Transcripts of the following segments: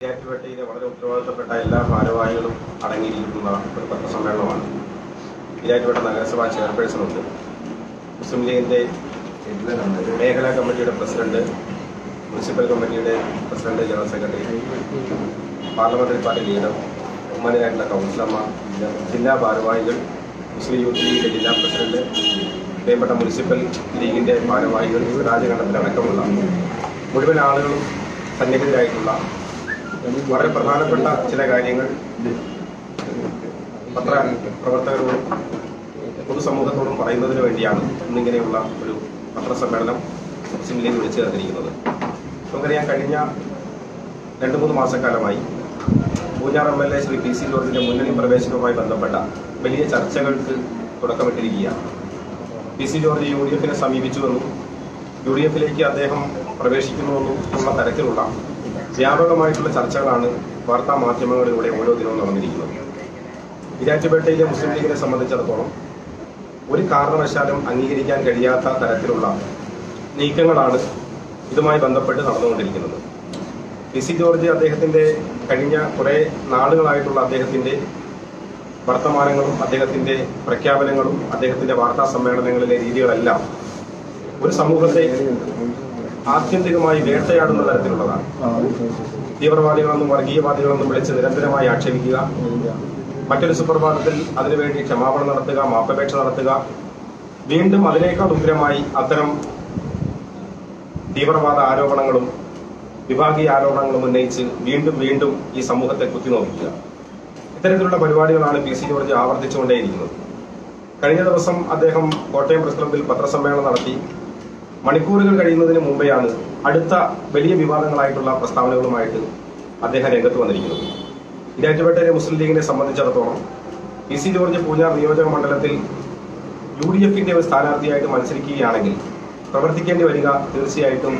യിലെ വളരെ ഉത്തരവാദിത്തപ്പെട്ട എല്ലാ ഭാരവാഹികളും അടങ്ങിയിരിക്കുന്ന ഒരു പത്രസമ്മേളനമാണ്. ഈരാറ്റുപേട്ട നഗരസഭാ ചെയർപേഴ്സൺ ഉണ്ട്, മുസ്ലിം ലീഗിൻ്റെ മേഖലാ കമ്മിറ്റിയുടെ പ്രസിഡന്റ്, മുനിസിപ്പൽ കമ്മിറ്റിയുടെ president, general secretary, parliamentary party leader, ബഹുമാനിയായിട്ടുള്ള കൗൺസിലർമാർ, ജില്ലാ ഭാരവാഹികൾ, മുസ്ലിം യൂത്ത് ലീഗിൻ്റെ ജില്ലാ പ്രസിഡന്റ്, പ്രിയപ്പെട്ട മുനിസിപ്പൽ ലീഗിൻ്റെ ഭാരവാഹികൾ, രാജകണ്ഠത്തിലടക്കമുള്ള മുഴുവൻ ആളുകളും സന്നിഹിതരായിട്ടുള്ള വളരെ പ്രധാനപ്പെട്ട ചില കാര്യങ്ങൾ പത്രപ്രവർത്തകരോടും പൊതുസമൂഹത്തോടും പറയുന്നതിന് വേണ്ടിയാണ് ഇന്നിങ്ങനെയുള്ള ഒരു പത്രസമ്മേളനം മുസ്ലിം ലീഗ് വിളിച്ചു ചേർത്തിരിക്കുന്നത്. നമുക്കറിയാം, കഴിഞ്ഞ 2-3 മാസക്കാലമായി പൂഞ്ഞാർ MLA ശ്രീ PC ജോർജിന്റെ മുന്നണി പ്രവേശനവുമായി ബന്ധപ്പെട്ട വലിയ ചർച്ചകൾക്ക് തുടക്കമിട്ടിരിക്കുകയാണ്. PC ജോർജ് UDF-നെ സമീപിച്ചുവെന്നും UDF-ലേക്ക് അദ്ദേഹം പ്രവേശിക്കുന്നുവെന്നും ഉള്ള തരത്തിലുള്ള വ്യാപകമായിട്ടുള്ള ചർച്ചകളാണ് വാർത്താ മാധ്യമങ്ങളിലൂടെ ഓരോ ദിനവും നടന്നിരിക്കുന്നത്. ഈരാറ്റുപേട്ടയിലെ മുസ്ലിം ലീഗിനെ സംബന്ധിച്ചിടത്തോളം ഒരു കാരണവശാലും അംഗീകരിക്കാൻ കഴിയാത്ത തരത്തിലുള്ള നീക്കങ്ങളാണ് ഇതുമായി ബന്ധപ്പെട്ട് നടന്നുകൊണ്ടിരിക്കുന്നത്. PC ജോർജ് അദ്ദേഹത്തിൻ്റെ കഴിഞ്ഞ കുറേ നാളുകളായിട്ടുള്ള അദ്ദേഹത്തിൻ്റെ വർത്തമാനങ്ങളും അദ്ദേഹത്തിൻ്റെ പ്രഖ്യാപനങ്ങളും അദ്ദേഹത്തിൻ്റെ വാർത്താ സമ്മേളനങ്ങളിലെ രീതികളെല്ലാം ഒരു സമൂഹത്തെ ആത്യന്തികമായി വേട്ടയാടുന്ന തരത്തിലുള്ളതാണ്. തീവ്രവാദികളെന്നും വർഗീയവാദികളെന്നും വിളിച്ച് നിരന്തരമായി ആക്ഷേപിക്കുക, മറ്റൊരു സുപ്രഭാതത്തിൽ അതിനുവേണ്ടി ക്ഷമാപണം നടത്തുക, മാപ്പപേക്ഷ നടത്തുക, വീണ്ടും അതിനേക്കാൾ ഉഗ്രമായി അത്തരം തീവ്രവാദ ആരോപണങ്ങളും വിഭാഗീയ ആരോപണങ്ങളും ഉന്നയിച്ച് വീണ്ടും വീണ്ടും ഈ സമൂഹത്തെ കുത്തിനോക്കുക, ഇത്തരത്തിലുള്ള പരിപാടികളാണ് PC ജോർജ് ആവർത്തിച്ചുകൊണ്ടേയിരിക്കുന്നത്. കഴിഞ്ഞ ദിവസം അദ്ദേഹം കോട്ടയം പ്രസ് ക്ലബ്ബിൽ പത്രസമ്മേളനം നടത്തി മണിക്കൂറുകൾ കഴിയുന്നതിന് മുമ്പെയാണ് അടുത്ത വലിയ വിവാദങ്ങളായിട്ടുള്ള പ്രസ്താവനകളുമായിട്ട് അദ്ദേഹം രംഗത്ത് വന്നിരിക്കുന്നത്. ഈരാറ്റുപേട്ടയിലെ മുസ്ലിം ലീഗിനെ സംബന്ധിച്ചിടത്തോളം PC ജോർജ് പൂഞ്ഞാർ നിയോജക മണ്ഡലത്തിൽ UDF-ന്റെ ഒരു സ്ഥാനാർത്ഥിയായിട്ട് മത്സരിക്കുകയാണെങ്കിൽ പ്രവർത്തിക്കേണ്ടി വരിക തീർച്ചയായിട്ടും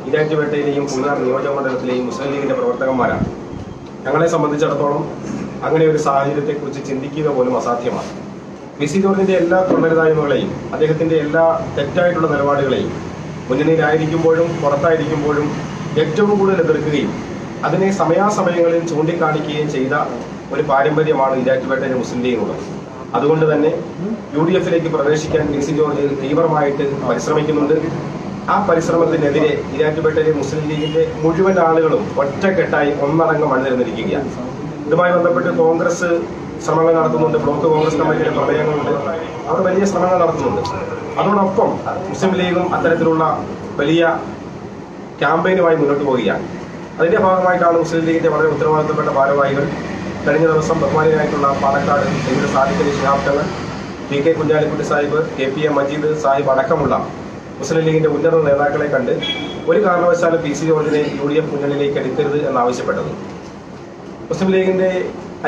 ഈരാറ്റുപേട്ടയിലെയും പൂഞ്ഞാർ നിയോജക മണ്ഡലത്തിലെയും മുസ്ലിം ലീഗിന്റെ പ്രവർത്തകന്മാരാണ്. ഞങ്ങളെ സംബന്ധിച്ചിടത്തോളം അങ്ങനെ ഒരു സാഹചര്യത്തെക്കുറിച്ച് ചിന്തിക്കുക പോലും അസാധ്യമാണ്. PC ജോർജിന്റെ എല്ലാ കൊള്ളരുതായ്മകളെയും അദ്ദേഹത്തിന്റെ എല്ലാ തെറ്റായിട്ടുള്ള നിലപാടുകളെയും മുന്നണിയിലായിരിക്കുമ്പോഴും പുറത്തായിരിക്കുമ്പോഴും ഏറ്റവും കൂടുതൽ എതിർക്കുകയും അതിനെ സമയാസമയങ്ങളിൽ ചൂണ്ടിക്കാണിക്കുകയും ചെയ്ത ഒരു പാരമ്പര്യമാണ് ഈരാറ്റുപേട്ടയിലെ മുസ്ലിം ലീഗിനുള്ളത്. അതുകൊണ്ട് തന്നെ UDF-ലേക്ക് പ്രവേശിക്കാൻ PC ജോർജ് തീവ്രമായിട്ട് പരിശ്രമിക്കുന്നുണ്ട്. ആ പരിശ്രമത്തിനെതിരെ ഈരാറ്റുപേട്ടയിലെ മുസ്ലിം ലീഗിന്റെ മുഴുവൻ ആളുകളും ഒറ്റക്കെട്ടായി ഒന്നടങ്കം അണിനിരന്നിരിക്കുകയാണ്. ഇതുമായി ബന്ധപ്പെട്ട് കോൺഗ്രസ് ശ്രമങ്ങൾ നടത്തുന്നുണ്ട്, ബ്ലോക്ക് കോൺഗ്രസ് കമ്മിറ്റിയുടെ പ്രമേയങ്ങളുണ്ട്, അവർ വലിയ ശ്രമങ്ങൾ നടത്തുന്നുണ്ട്. അതോടൊപ്പം മുസ്ലിം ലീഗും അത്തരത്തിലുള്ള വലിയ ക്യാമ്പയിനുമായി മുന്നോട്ട് പോവുകയാണ്. അതിന്റെ ഭാഗമായിട്ടാണ് മുസ്ലിം ലീഗിന്റെ വളരെ ഉത്തരവാദിത്തപ്പെട്ട ഭാരവാഹികൾ കഴിഞ്ഞ ദിവസം ബഹുമാനിയായിട്ടുള്ള പാലക്കാട് എവിടെ സാദിഖലി ശിഹാബ് തങ്ങൾ, PK കുഞ്ഞാലിക്കുട്ടി സാഹിബ്, KPA മജീദ് സാഹിബ് അടക്കമുള്ള മുസ്ലിം ലീഗിന്റെ ഉന്നത നേതാക്കളെ കണ്ട് ഒരു കാരണവശാലും PC ജോർജിനെ UDF മുന്നണിയിലേക്ക് എടുക്കരുത് എന്നാവശ്യപ്പെട്ടത്. മുസ്ലിം ലീഗിന്റെ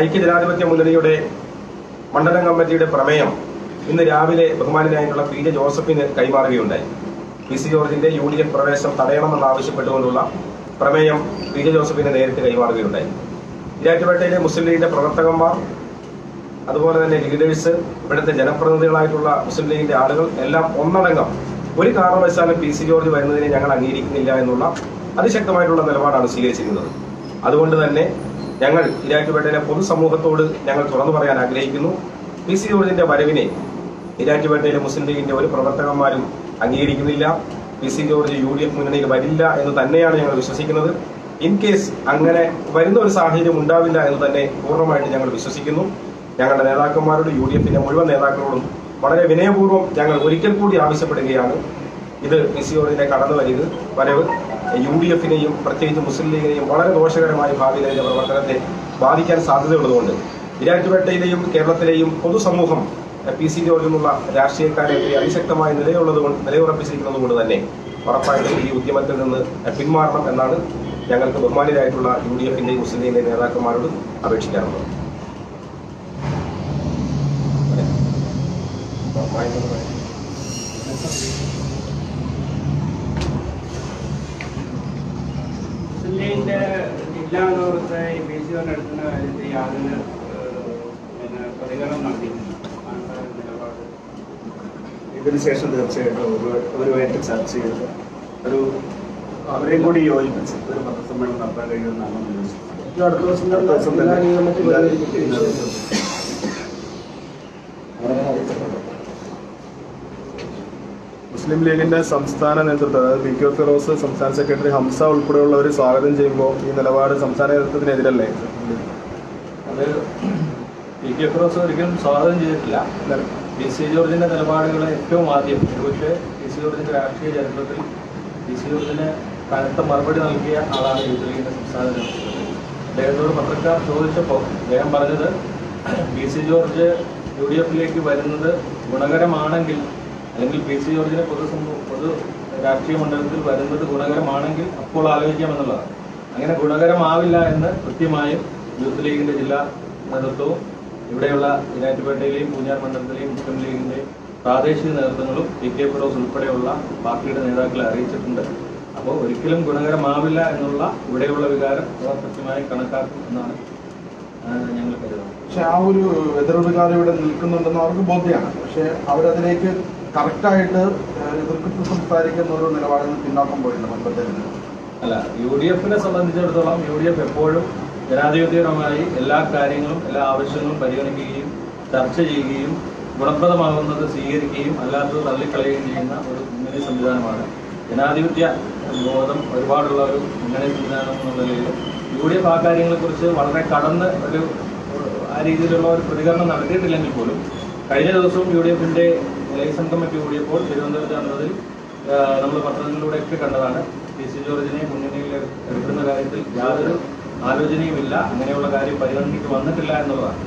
ഐക്യജനാധിപത്യ മുന്നണിയുടെ മണ്ഡലം കമ്മിറ്റിയുടെ പ്രമേയം ഇന്ന് രാവിലെ ബഹുമാനായിട്ടുള്ള PJ ജോസഫിന് കൈമാറുകയുണ്ടായി. PC ജോർജിന്റെ UDF പ്രവേശനം തടയണമെന്നാവശ്യപ്പെട്ടുകൊണ്ടുള്ള പ്രമേയം PJ ജോസഫിന് നേരിട്ട് കൈമാറുകയുണ്ടായി. ഈരാറ്റുപേട്ടയിലെ മുസ്ലിം ലീഗിന്റെ പ്രവർത്തകന്മാർ, അതുപോലെ തന്നെ ലീഡേഴ്സ്, ഇവിടുത്തെ ജനപ്രതിനിധികളായിട്ടുള്ള മുസ്ലിം ലീഗിന്റെ ആളുകൾ എല്ലാം ഒന്നടങ്കം ഒരു കാരണവശാലും PC ജോർജ് വരുന്നതിനെ ഞങ്ങൾ അംഗീകരിക്കുന്നില്ല എന്നുള്ള അതിശക്തമായിട്ടുള്ള നിലപാടാണ് സ്വീകരിച്ചിരുന്നത്. അതുകൊണ്ട് തന്നെ ഞങ്ങൾ ഈരാറ്റുപേട്ടയിലെ പൊതുസമൂഹത്തോട് ഞങ്ങൾ തുറന്നു പറയാൻ ആഗ്രഹിക്കുന്നു. PC ജോർജിന്റെ വരവിനെ ഈരാറ്റുപേട്ടയിലെ മുസ്ലിം ലീഗിന്റെ ഒരു പ്രവർത്തകന്മാരും അംഗീകരിക്കുന്നില്ല. PC ജോർജ് UDF മുന്നണിയിൽ വരില്ല എന്ന് തന്നെയാണ് ഞങ്ങൾ വിശ്വസിക്കുന്നത്. ഇൻ കേസ് അങ്ങനെ വരുന്ന ഒരു സാഹചര്യം ഉണ്ടാവില്ല എന്ന് തന്നെ പൂർണ്ണമായിട്ട് ഞങ്ങൾ വിശ്വസിക്കുന്നു. ഞങ്ങളുടെ നേതാക്കന്മാരോട് UDF-ന്റെ മുഴുവൻ നേതാക്കളോടും വളരെ വിനയപൂർവ്വം ഞങ്ങൾ ഒരിക്കൽ കൂടി ആവശ്യപ്പെടുകയാണ്. ഇത് PC ജോർജിന്റെ വരവ് UDF-നെയും പ്രത്യേകിച്ച് മുസ്ലിം ലീഗിനെയും വളരെ ദോഷകരമായ ഭാവിയിൽ അതിന്റെ പ്രവർത്തനത്തെ ബാധിക്കാൻ സാധ്യതയുള്ളതുകൊണ്ട് ഈരാറ്റുപേട്ടയിലെയും കേരളത്തിലെയും പൊതുസമൂഹം PC ജോർജിനുള്ള രാഷ്ട്രീയക്കാരെതിരെ അതിശക്തമായ നിലയുറപ്പിച്ചിരിക്കുന്നത് കൊണ്ട് തന്നെ ഉറപ്പായിട്ടും ഈ ഉദ്യമത്തിൽ നിന്ന് പിന്മാറണം എന്നാണ് ഞങ്ങൾക്ക് ബഹുമാനിതരായിട്ടുള്ള UDF-ന്റെയും മുസ്ലിം ലീഗിന്റെ നേതാക്കന്മാരോട് അപേക്ഷിക്കാറുള്ളത്. ജില്ലാ നേതൃത്വത്തെ PC നടത്തുന്ന കാര്യത്തിൽ യാതൊരു പ്രതികരണം നടത്തിയിട്ടുണ്ട്. ഇതിനുശേഷം തീർച്ചയായിട്ടും ഒരുമായിട്ട് ചർച്ച ചെയ്ത് അവരെയും കൂടി യോജിപ്പിച്ച് ഒരു പത്രസമ്മേളനം നടത്താൻ കഴിയുമെന്നാണ് വിശ്വസിക്കുന്നത്. അടുത്ത ദിവസം തന്നെ മുസ്ലിം ലീഗിന്റെ സംസ്ഥാന നേതൃത്വം, അതായത് പി കെ ഫിറോസ്, സംസ്ഥാന സെക്രട്ടറി ഹംസ ഉൾപ്പെടെയുള്ളവർ സ്വാഗതം ചെയ്യുമ്പോൾ ഈ നിലപാട് സംസ്ഥാന നേതൃത്വത്തിനെതിരല്ലേ? അത് പി കെ ഫിറോസ് ഒരിക്കലും സ്വാഗതം ചെയ്തിട്ടില്ല. പി സി ജോർജിന്റെ നിലപാടുകൾ ഏറ്റവും ആദ്യം ഒരുപക്ഷെ പി സി ജോർജിന്റെ രാഷ്ട്രീയ ചരിത്രത്തിൽ പി സി ജോർജിന് കനത്ത മറുപടി നൽകിയ ആളാണ് യൂത്ത് ലീഗിന്റെ സംസ്ഥാന നേതൃത്വത്തിൽ. അദ്ദേഹത്തോട് പത്രക്കാർ ചോദിച്ചപ്പോൾ അദ്ദേഹം പറഞ്ഞത് P C George U D എഫിലേക്ക് വരുന്നത് ഗുണകരമാണെങ്കിൽ, അല്ലെങ്കിൽ പി സി ജോർജിനെ പൊതു രാഷ്ട്രീയ മണ്ഡലത്തിൽ വരുന്നത് ഗുണകരമാണെങ്കിൽ അപ്പോൾ ആലോചിക്കാമെന്നുള്ളതാണ്. അങ്ങനെ ഗുണകരമാവില്ല എന്ന് കൃത്യമായും യൂത്ത് ലീഗിന്റെ ജില്ലാ നേതൃത്വവും ഇവിടെയുള്ള ഇരാറ്റുപേട്ടയിലെയും പൂഞ്ഞാർ മണ്ഡലത്തിലെയും മുസ്ലിം ലീഗിന്റെ പ്രാദേശിക നേതൃത്വങ്ങളും പി കെ ഫിറോസ് ഉൾപ്പെടെയുള്ള പാർട്ടിയുടെ നേതാക്കളെ അറിയിച്ചിട്ടുണ്ട്. അപ്പോൾ ഒരിക്കലും ഗുണകരമാവില്ല എന്നുള്ള ഇവിടെയുള്ള വികാരം അവർ കൃത്യമായി കണക്കാക്കും എന്നാണ് ഞങ്ങൾ കരുതുന്നത്. പക്ഷെ ആ ഒരു എതിർവികാരം ഇവിടെ നിൽക്കുന്നുണ്ടെന്ന് അവർക്ക് ബോധ്യമാണ്. പക്ഷെ അവരതിലേക്ക് കറക്റ്റായിട്ട് എതിർത്ത് സംസാരിക്കുന്ന ഒരു നിലപാടിൽ നിന്ന് പിന്നോക്കം പോയിട്ടുണ്ട് മുൻപത്തെ. അല്ല, യു ഡി എഫിനെ സംബന്ധിച്ചിടത്തോളം യു ഡി എഫ് എപ്പോഴും ജനാധിപത്യപരമായി എല്ലാ കാര്യങ്ങളും എല്ലാ ആവശ്യങ്ങളും പരിഗണിക്കുകയും ചർച്ച ചെയ്യുകയും ഗുണപ്രദമാകുന്നത് സ്വീകരിക്കുകയും അല്ലാത്തത് തള്ളിക്കളയുകയും ചെയ്യുന്ന ഒരു മുന്നണി സംവിധാനമാണ്. ജനാധിപത്യ ബോധം ഒരുപാടുള്ള ഒരു മുന്നണി സംവിധാനം എന്നുള്ള നിലയിൽ യു ഡി എഫ് ആ കാര്യങ്ങളെക്കുറിച്ച് വളരെ കടന്ന് ആ രീതിയിലുള്ള ഒരു പ്രതികരണം നടത്തിയിട്ടില്ലെങ്കിൽ പോലും കഴിഞ്ഞ ദിവസവും യു ഡി എഫിന്റെ ഇലക്ഷൻ കമ്മിറ്റി കൂടിയപ്പോൾ തിരുവനന്തപുരത്ത് നടന്നതിൽ നമ്മൾ പത്രങ്ങളിലൂടെയൊക്കെ കണ്ടതാണ്. പി സി ജോർജിനെ മുന്നണിയിൽ എടുക്കുന്ന കാര്യത്തിൽ യാതൊരു ആലോചനയുമില്ല, അങ്ങനെയുള്ള കാര്യം പരിഗണനയ്ക്ക് വന്നിട്ടില്ല എന്നുള്ളതാണ്.